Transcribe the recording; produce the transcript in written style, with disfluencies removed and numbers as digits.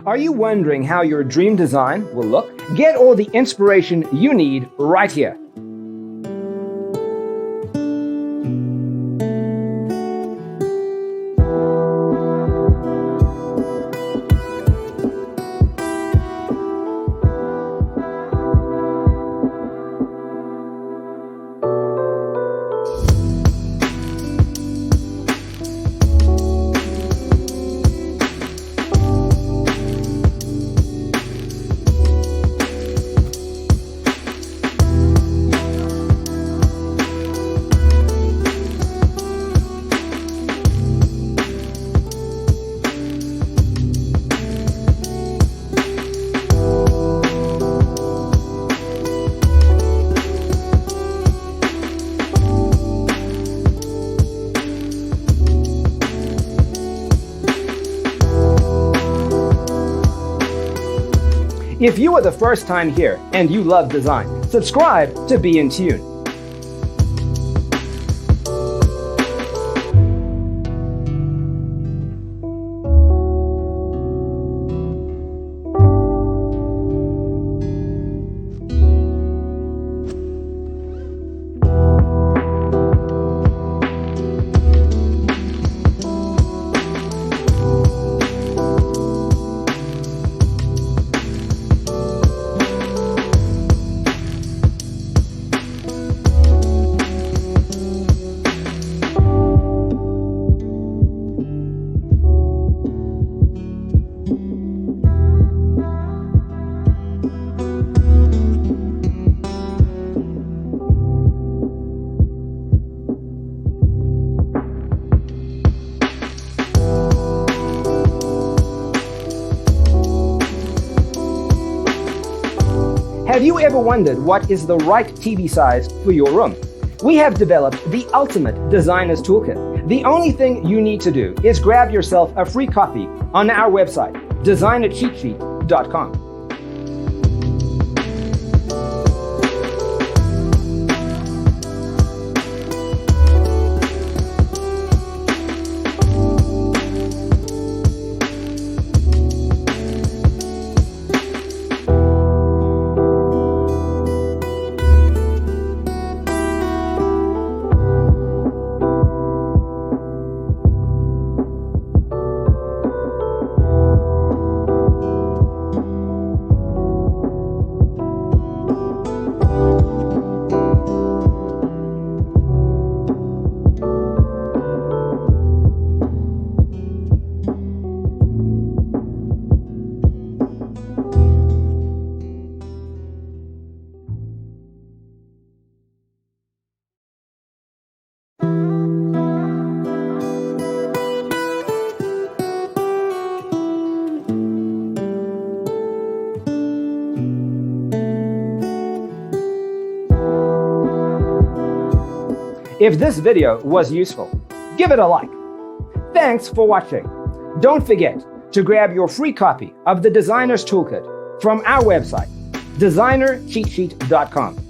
Are you wondering how your dream design will look? Get all the inspiration you need right here. If you are the first time here and you love design, subscribe to Be in Tune. Have you ever wondered what is the right TV size for your room? We have developed the ultimate designer's toolkit. The only thing you need to do is grab yourself a free copy on our website, designercheatsheet.com. If this video was useful, give it a like. Thanks for watching. Don't forget to grab your free copy of the Designer's Toolkit from our website, designercheatsheet.com.